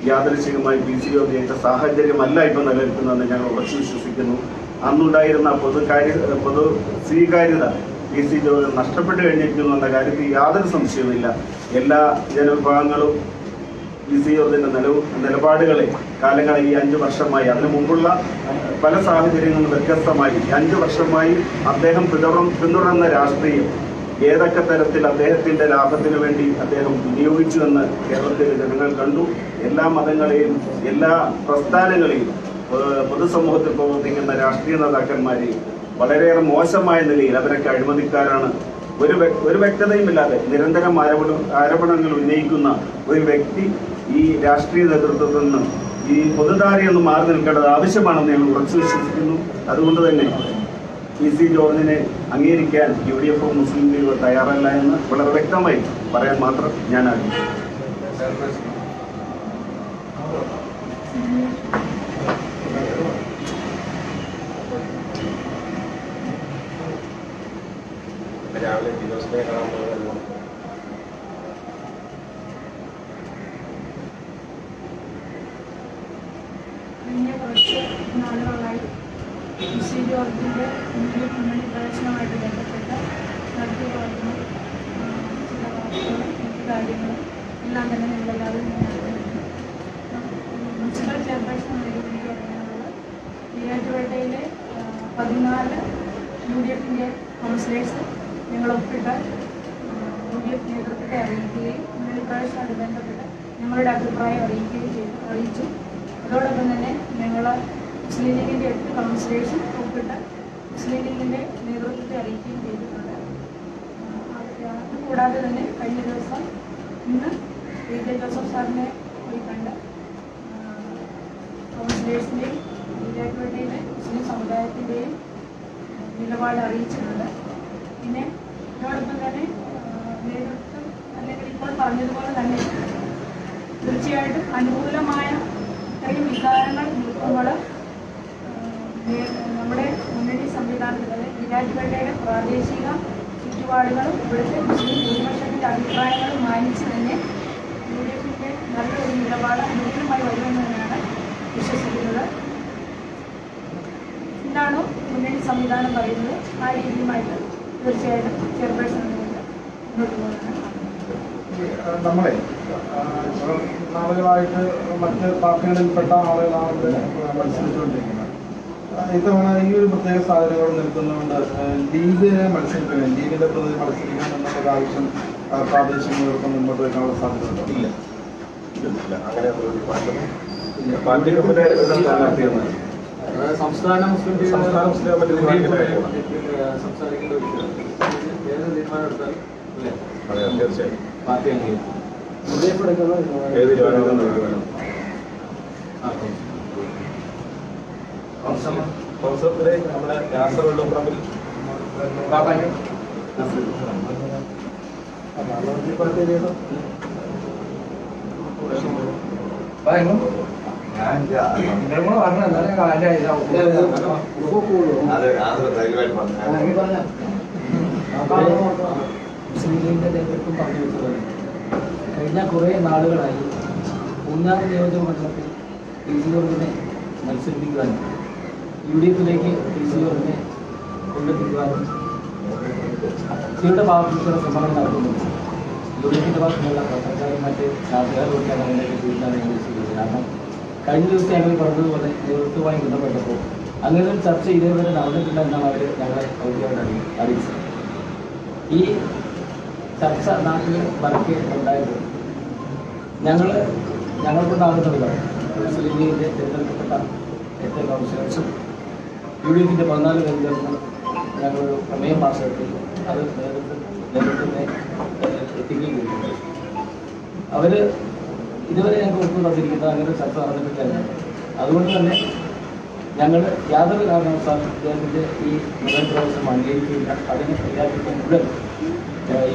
യാദൃശ്ചികമായി PC ജോർജ് ജയിച്ച സാഹചര്യമല്ല ഇപ്പം നിലനിൽക്കുന്നതെന്ന് ഞങ്ങൾ ഉറച്ചു വിശ്വസിക്കുന്നു. അന്നുണ്ടായിരുന്ന പൊതു സ്വീകാര്യത PC ജോർജ് നഷ്ടപ്പെട്ടു കഴിഞ്ഞിരിക്കുന്നു എന്ന കാര്യത്തിൽ യാതൊരു സംശയവുമില്ല. എല്ലാ ജനവിഭാഗങ്ങളും PC ജോർജിന്റെ നിലപാടുകളെ കാലങ്ങളായി ഈ 5 വർഷമായി, അതിനു മുമ്പുള്ള പല സാഹചര്യങ്ങളും വ്യത്യസ്തമായി 5 വർഷമായി അദ്ദേഹം പിന്തുടർന്ന രാഷ്ട്രീയം ഏതൊക്കെ തരത്തിൽ അദ്ദേഹത്തിന്റെ ലാഭത്തിന് വേണ്ടി അദ്ദേഹം വിനിയോഗിച്ചു എന്ന് കേരളത്തിലെ ജനങ്ങൾ കണ്ടു. എല്ലാ മതങ്ങളെയും എല്ലാ പ്രസ്ഥാനങ്ങളെയും പൊതുസമൂഹത്തിൽ പ്രവർത്തിക്കുന്ന രാഷ്ട്രീയ നേതാക്കന്മാരെയും വളരെയേറെ മോശമായ നിലയിൽ അവരൊക്കെ അഴിമതിക്കാരാണ്, ഒരു വ്യക്തതയുമില്ലാതെ നിരന്തരം ആരോപണങ്ങൾ ഉന്നയിക്കുന്ന ഒരു വ്യക്തി ഈ രാഷ്ട്രീയ നേതൃത്വത്തിൽ നിന്ന് ഈ പൊതുധാരയൊന്ന് മാറി നിൽക്കേണ്ടത് ആവശ്യമാണെന്ന് ഞങ്ങൾ ഉറച്ചു വിശ്വസിക്കുന്നു. അതുകൊണ്ട് തന്നെ PC ജോർജിനെ അംഗീകരിക്കാൻ UDF മുസ്ലിം ലീഗ് തയ്യാറല്ല എന്ന് വളരെ വ്യക്തമായി പറയാൻ മാത്രം ഞാൻ ആഗ്രഹിക്കുന്നു. രാവിലെ ഫിറോസിനെ കാണാൻ പോയതല്ലോ. കഴിഞ്ഞ കുറച്ച് നാളുകളായി PC ജോർജിൻ്റെ മുന്നണി പ്രവേശനവുമായിട്ട് ബന്ധപ്പെട്ട് നടത്തി പോകുന്ന ചില വാർത്തകളും മറ്റു കാര്യങ്ങളും എല്ലാം തന്നെ നമ്മളെല്ലാവരും മുനിസിപ്പൽ ചെയർപേഴ്സൺ എനിക്ക് പറയാനുള്ളത് ഈരാറ്റുപേട്ടയിലെ 14 UDFൻ്റെ കൗൺസിലേഴ്സ് ഞങ്ങൾ ഒപ്പിട്ട് UDF നേതൃത്വത്തെ അറിയിക്കുകയും മുന്നണി പ്രവേശനവുമായിട്ട് ബന്ധപ്പെട്ട് ഞങ്ങളുടെ അഭിപ്രായം അറിയിച്ചു. അതോടൊപ്പം തന്നെ ഞങ്ങൾ മുസ്ലിം ലീഗിൻ്റെ 8 കൗൺസിലേഴ്സും ഒപ്പിട്ട് മുസ്ലിം ലീഗിൻ്റെ നേതൃത്വത്തെ അറിയിക്കുകയും ചെയ്തിട്ടുണ്ട്. കൂടാതെ തന്നെ കഴിഞ്ഞ ദിവസം ഇന്ന് VK ജോസഫ് സാറിനെ പോയി കണ്ട് കൗൺസിലേഴ്സിൻ്റെയും ഈരാറ്റുപേട്ടയിലെ മുസ്ലിം സമുദായത്തിൻ്റെയും നിലപാട് അറിയിച്ചിട്ടുണ്ട്. പിന്നെ അതോടൊപ്പം തന്നെ നേതൃത്വം അല്ലെങ്കിൽ ഇപ്പോൾ പറഞ്ഞതുപോലെ തന്നെ തീർച്ചയായിട്ടും അനുകൂലമായ ഇത്രയും വികാരങ്ങൾ നീക്കങ്ങൾ നമ്മുടെ മുന്നണി സംവിധാനത്തിൽ ഈരാറ്റുപേട്ടയുടെ പ്രാദേശിക ചുറ്റുപാടുകളും ഇവിടുത്തെ മുസ്ലിം ഭൂരിപക്ഷത്തിൻ്റെ അഭിപ്രായങ്ങളും മാനിച്ച് തന്നെ UDFൻ്റെ നല്ലൊരു നിലപാട് അനുകൂലമായി വരുമെന്ന് തന്നെയാണ് വിശ്വസിക്കുന്നത്. എന്താണോ മുന്നണി സംവിധാനം പറയുന്നത് ആ രീതിയുമായിട്ട് തീർച്ചയായിട്ടും ചെയർപേഴ്സൺ മുന്നോട്ട് പോകുന്നതാണ്. നമ്മളെ നാളുകളായിട്ട് മറ്റ് പാർട്ടികളിൽപ്പെട്ട ആളുകളാണ് ഇവിടെ മത്സരിച്ചുകൊണ്ടിരിക്കുന്നത്. ഇത്തവണ ഈ ഒരു പ്രത്യേക സാഹചര്യങ്ങൾ നിൽക്കുന്നതുകൊണ്ട് ലീഗിനെ മത്സരിക്കണം, ലീഗിന്റെ പ്രതി മത്സരിക്കണം എന്നുള്ളൊരു ആവശ്യം പ്രാദേശിക നേതൃത്വം മുമ്പോട്ട് വയ്ക്കാനുള്ള സാധ്യതയുണ്ടോ? ഇല്ല, അങ്ങനെ ഒരു പാർട്ടി നടത്തിയെന്നാണ് സംസ്ഥാന മുസ്ലിം ലീഗ് സംസാരിക്കേണ്ട ഒരു ഏത് തീരുമാനം എടുത്താലും അതെ, തീർച്ചയായും പാർട്ടി അംഗീകരിക്കും. ഏത് തീരുമാനം കൗൺസിലത്തിലെ നമ്മുടെ യാസർ വെള്ളപ്പറമ്പിൽ മുസ്ലിം ലീഗിന്റെ നേതൃത്വം പറഞ്ഞു വെച്ചത് കഴിഞ്ഞ കുറേ നാളുകളായി മൂന്നാർ നിയോജക മണ്ഡലത്തിൽ PC ജോർജിനെ മത്സരിപ്പിക്കുവാനും UDFിലേക്ക് PC ജോർജിനെ കൊണ്ടെത്തിക്കുവാനും സിയുടെ ഭാഗത്തുള്ള ശ്രമങ്ങൾ നടത്തുന്നുണ്ട്. UDFിന്റെ ഭാഗത്തുള്ള പത്രക്കാരും മറ്റ് നാട്ടുകാരോടൊക്കെയാണ് അതിനെ കുറിച്ചാണ് ഞങ്ങൾ ചെയ്യുന്നത്. കാരണം കഴിഞ്ഞ ദിവസം ഞങ്ങൾ പറഞ്ഞതുപോലെ നേതൃത്വവുമായി ബന്ധപ്പെട്ടപ്പോൾ അങ്ങനെ ഒരു ചർച്ച ഇതേവരെ നടന്നിട്ടില്ല എന്നാണ് അവർ ഞങ്ങളെ ഔദ്യോഗികമായി അറിയിച്ചത്. ഈ ചർച്ച നാട്ടിൽ പരക്കെ ഉണ്ടായത് ഞങ്ങൾക്കൊണ്ടാകുന്നതാണ്. മുസ്ലിം ലീഗിൻ്റെ തിരഞ്ഞെടുക്കപ്പെട്ട 8 കൗൺസിലേഴ്സും UDFിൻ്റെ 14 പേരും ചേർന്ന് ഞങ്ങളൊരു പ്രമേയം പാസ്സാക്കി അത് നേതൃത്വത്തെ എത്തിക്കുകയും ചെയ്തിട്ടുണ്ട്. അവർ ഇതുവരെ ഞങ്ങൾക്ക് ഒത്തു തന്നിരിക്കുന്നത് അങ്ങനെ ചർച്ച നടന്നിട്ടില്ല. അതുകൊണ്ട് തന്നെ ഞങ്ങൾ യാതൊരു കാരണവശാലും അദ്ദേഹത്തിൻ്റെ ഈ മുഴുവൻ പ്രവേശനം അംഗീകരിക്കുകയില്ല. അതിനെ പ്രഖ്യാപിക്കാൻ മുഴുവൻ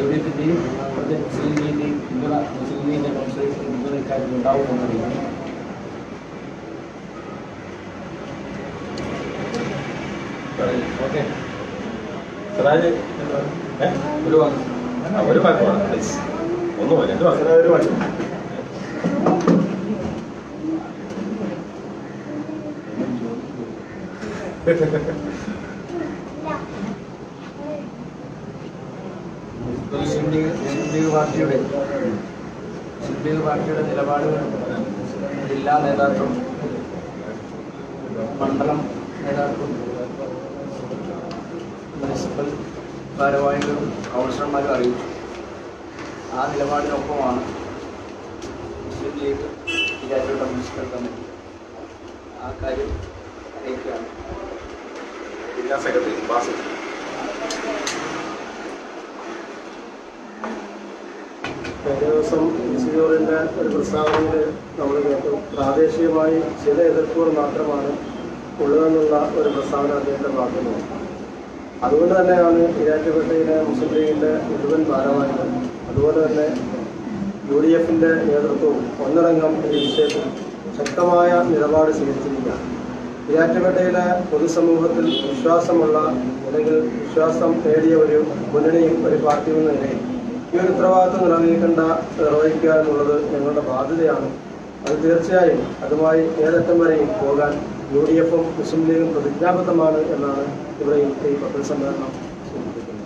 UDFിൻ്റെയും ഇവിടുത്തെ മുസ്ലിം ലീഗിൻ്റെയും പിന്തുണ മുസ്ലിം ലീഗിൻ്റെ കൗൺസിലേഴ്സിന് പിന്തുണ ഇക്കാര്യത്തിൽ ഉണ്ടാവുമെന്നറിയാം. ഓക്കെ സിറാജ് ഒരു വാക്ക് പ്ലീസ്. ഒന്ന് പോലെ ഒരു വാക്ക്. മുസ്ലിം ലീഗ് പാർട്ടിയുടെ നിലപാടുകൾ ജില്ലാ നേതാക്കളും മണ്ഡലം നേതാക്കളും മുനിസിപ്പൽ ഭാരവാഹികളും കൗൺസിലർമാരും അറിയിച്ചു. ആ നിലപാടിനൊപ്പമാണ് മുസ്ലിം ലീഗ് ഈരാറ്റുപേട്ട മുനിസിപ്പൽ കമ്മിറ്റി. ആ കാര്യം അറിയിക്കുകയാണ്. ജില്ലാ സെക്രട്ടറി ബാസിൽ. കഴിഞ്ഞ ദിവസം PC ജോർജിൻ്റെ ഒരു പ്രസ്താവനയിൽ നമ്മൾ കേട്ടു, പ്രാദേശികമായി ചില എതിർപ്പുകൾ മാത്രമാണ് ഉള്ളതെന്നുള്ള ഒരു പ്രസ്താവന അദ്ദേഹത്തെ ഭാഗത്തുനിന്ന്. അതുകൊണ്ട് തന്നെയാണ് ഈരാറ്റുപേട്ടയിലെ മുസ്ലിം ലീഗിൻ്റെ മുഴുവൻ ഭാരവാഹികൾ അതുപോലെ തന്നെ UDFിൻ്റെ നേതൃത്വവും ഒന്നടങ്കം ഈ വിഷയത്തിൽ ശക്തമായ നിലപാട് സ്വീകരിച്ചിരിക്കുകയാണ്. ഈരാറ്റുപേട്ടയിലെ പൊതുസമൂഹത്തിൽ വിശ്വാസമുള്ള അല്ലെങ്കിൽ വിശ്വാസം നേടിയ ഒരു മുന്നണിയും ഒരു പാർട്ടിയും എന്ന നിലയിൽ ഈ ഒരു ഉത്തരവാദിത്വം നിർവഹിക്കുക എന്നുള്ളത് ഞങ്ങളുടെ ബാധ്യതയാണ്. അത് തീർച്ചയായും അതുമായി ഏതറ്റം വരെയും പോകാൻ UDFും മുസ്ലിം ലീഗും പ്രതിജ്ഞാബദ്ധമാണ് എന്നാണ് ഇവിടെ ഈ പത്രസമ്മേളനം സൂചിപ്പിക്കുന്നത്.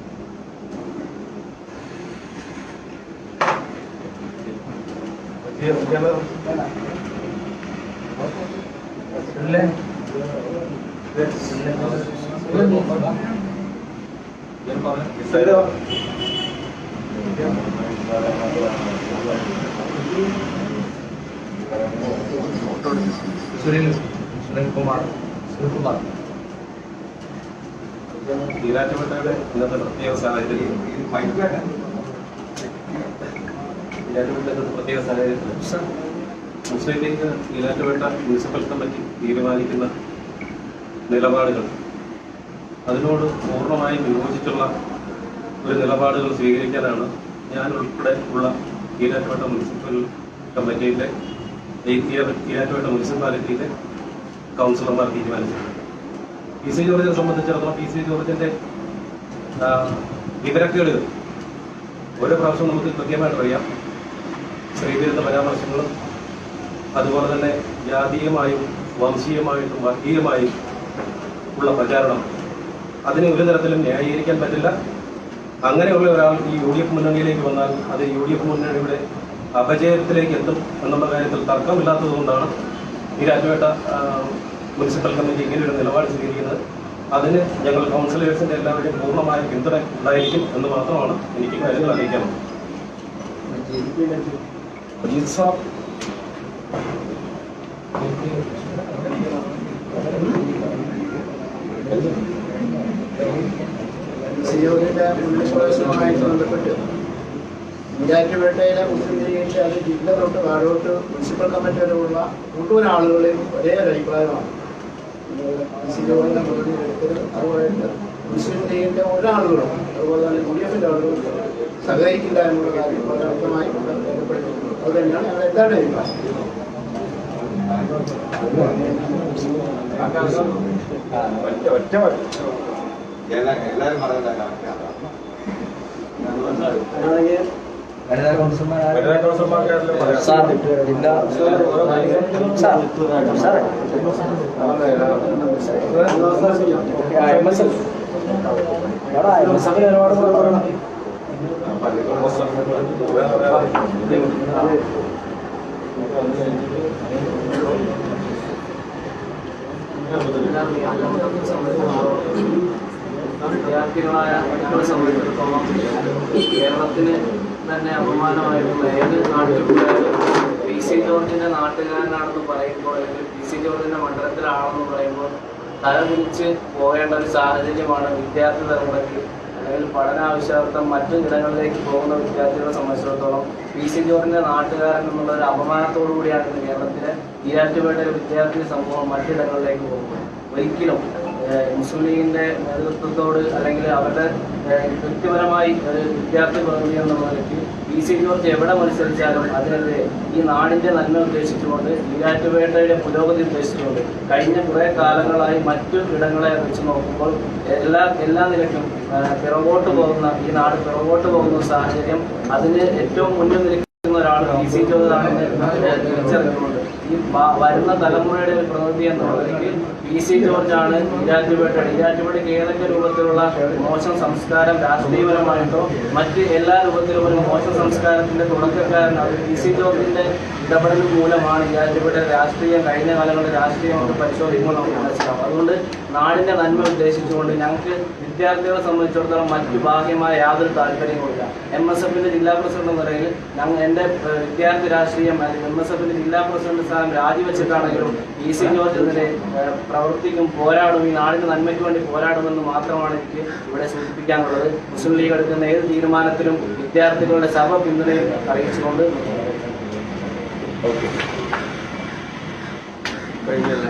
ഈരാറ്റുപേട്ടയുടെ ഇന്നത്തെ പ്രത്യേക സാഹചര്യത്തിൽ മുസ്ലിം ലീഗ് ഈരാറ്റുപേട്ട മുനിസിപ്പൽ കമ്മിറ്റി തീരുമാനിക്കുന്ന നിലപാടുകൾ അതിനോട് പൂർണ്ണമായും വിയോജിച്ചുള്ള ഒരു നിലപാടുകൾ സ്വീകരിക്കാനാണ് ഞാൻ ഉൾപ്പെടെ ഉള്ള ഈരാറ്റുപേട്ട മുനിസിപ്പൽ കമ്മിറ്റിയിലെ ഈരാറ്റുപേട്ട മുനിസിപ്പാലിറ്റിയിലെ കൗൺസിലർമാർ തീരുമാനിച്ചത്. PC ജോർജിനെ സംബന്ധിച്ചിടത്തോളം PC ജോർജിന്റെ വിവരക്കേടുകൾ ഓരോ പ്രാവശ്യം നമുക്ക് കൃത്യമായിട്ട് അറിയാം. സ്ത്രീവിരുദ്ധ പരാമർശങ്ങളും അതുപോലെ തന്നെ ജാതീയമായും വംശീയമായിട്ടും വർഗീയമായും ഉള്ള പ്രചാരണം അതിനെ ഒരു തരത്തിലും ന്യായീകരിക്കാൻ പറ്റില്ല. അങ്ങനെയുള്ള ഒരാൾ ഈ UDF മുന്നണിയിലേക്ക് വന്നാൽ അത് UDF മുന്നണിയുടെ അപജയത്തിലേക്ക് എത്തും എന്നുള്ള കാര്യത്തിൽ തർക്കമില്ലാത്തതുകൊണ്ടാണ് ഈരാറ്റുപേട്ട മുനിസിപ്പൽ കമ്മിറ്റി ഇങ്ങനെയൊരു നിലപാട് സ്വീകരിക്കുന്നത്. അതിന് ഞങ്ങൾ കൗൺസിലേഴ്സിന്റെ എല്ലാവരുടെയും പൂർണ്ണമായ പിന്തുണ ഉണ്ടായിരിക്കും എന്ന് മാത്രമാണ് എനിക്ക് കാര്യങ്ങൾ അറിയിക്കാനുള്ളത്. സിയോറിന്റെ മുൻപ്രവേശനവുമായി ബന്ധപ്പെട്ട് ഈരാറ്റുപേട്ടയിലെ മുസ്ലിം ലീഗിന്റെ അത് ജില്ല തൊട്ട് താഴോട്ട് മുനിസിപ്പൽ കമ്മിറ്റി വരെയുള്ള മുഴുവൻ ആളുകളെയും ഒരേ ഒരു അഭിപ്രായമാണ്. സിയോറിന്റെ മുകളിൽ എടുക്കരുത്. അതുപോലെ മുസ്ലിം ലീഗിന്റെ ഒരാളുകളും അതുപോലെ തന്നെ UDFിന്റെ ആളുകളും സഹകരിക്കില്ല എന്നുള്ള കാര്യം വളരെ വ്യക്തമായി രേഖപ്പെടുത്തിയിട്ടുണ്ട്. അത് തന്നെയാണ് ഞങ്ങൾ എല്ലാവരുടെ അഭിപ്രായം. വിദ്യാർത്ഥികളായ മക്കളെ സംബന്ധിച്ചിടത്തോളം കേരളത്തിന് തന്നെ അപമാനമായിട്ടുള്ള ഏത് നാട്ടിലുണ്ടായാലും PC ജോർജിന്റെ നാട്ടുകാരനാണെന്ന് പറയുമ്പോൾ അല്ലെങ്കിൽ PC ജോർജിന്റെ മണ്ഡലത്തിലാണെന്ന് പറയുമ്പോൾ തലതിരിച്ച് പോകേണ്ട ഒരു സാഹചര്യമാണ് വിദ്യാർത്ഥി തലമുറയ്ക്ക് അല്ലെങ്കിൽ പഠനാവശ്യാർത്ഥം മറ്റു ഇടങ്ങളിലേക്ക് പോകുന്ന വിദ്യാർത്ഥികളെ സംബന്ധിച്ചിടത്തോളം PC ജോർജിന്റെ നാട്ടുകാരൻ എന്നുള്ള ഒരു അപമാനത്തോടു കൂടിയാണ് ഇന്ന് കേരളത്തിലെ ഈരാറ്റുപേട്ടയിലെ വിദ്യാർത്ഥി സമൂഹം മറ്റിടങ്ങളിലേക്ക് പോകുന്നത്. ഒരിക്കലും മുസ്ലിം ലീഗിന്റെ നേതൃത്വത്തോട് അല്ലെങ്കിൽ അവരുടെ വ്യക്തിപരമായി ഒരു വിദ്യാർത്ഥി പ്രതിനിധി എന്നുള്ള നിലയ്ക്ക് PC ജോർജ് എവിടെ മത്സരിച്ചാലും അതിനെതിരെ ഈ നാടിന്റെ നന്മ ഉദ്ദേശിച്ചുകൊണ്ട് ഈരാറ്റുപേട്ടയുടെ പുരോഗതി ഉദ്ദേശിച്ചുകൊണ്ട് കഴിഞ്ഞ കുറെ കാലങ്ങളായി മറ്റു ഇടങ്ങളെ വെച്ച് നോക്കുമ്പോൾ എല്ലാ നിലയ്ക്കും പിറകോട്ട് പോകുന്ന ഈ നാട് പിറകോട്ട് പോകുന്ന സാഹചര്യം അതിന് ഏറ്റവും മുന്നിൽ നിൽക്കുന്ന ഒരാൾ PC ജോർജാണെന്ന് തിരിച്ചറിഞ്ഞുകൊണ്ട് ഈ വരുന്ന തലമുറയുടെ ഒരു പ്രതിനിധി എന്നുള്ളതിലേക്ക് PC ജോർജാണ് ഈരാറ്റുപേട്ടയ്ക്ക് ഏതൊക്കെ രൂപത്തിലുള്ള മോശം സംസ്കാരം രാഷ്ട്രീയപരമായിട്ടോ മറ്റ് എല്ലാ രൂപത്തിലും ഒരു മോശം സംസ്കാരത്തിന്റെ തുടക്കക്കാരൻ അത് PC ജോർജിന്റെ ഇടപെടൽ മൂലമാണ് ഈരാറ്റുപേട്ട രാഷ്ട്രീയം കഴിഞ്ഞ കാലങ്ങളുടെ രാഷ്ട്രീയം നമുക്ക് പരിശോധിക്കുമ്പോൾ നമുക്ക് മനസ്സിലാവും. അതുകൊണ്ട് നാടിന്റെ നന്മ ഉദ്ദേശിച്ചുകൊണ്ട് ഞങ്ങൾക്ക് വിദ്യാർത്ഥികളെ സംബന്ധിച്ചിടത്തോളം മറ്റു ബാഹ്യമായ യാതൊരു താല്പര്യവുമില്ല. MSFന്റെ ജില്ലാ പ്രസിഡന്റ് എന്ന നിലയിൽ എൻ്റെ വിദ്യാർത്ഥി രാഷ്ട്രീയം അല്ലെങ്കിൽ MSFന്റെ ജില്ലാ പ്രസിഡന്റ് സ്ഥാനം രാജിവെച്ചിട്ടാണെങ്കിലും PC ജോർജിനെതിരെ പ്രവർത്തിക്കും, പോരാടും, ഈ നാടിന്റെ നന്മയ്ക്ക് വേണ്ടി പോരാടുമെന്ന് മാത്രമാണ് എനിക്ക് ഇവിടെ സൂചിപ്പിക്കാനുള്ളത്. മുസ്ലിം ലീഗ് എടുക്കുന്ന ഏത് തീരുമാനത്തിലും വിദ്യാർത്ഥികളുടെ സർവ്വ പിന്തുണയും അറിയിച്ചുകൊണ്ട് കഴിഞ്ഞല്ല.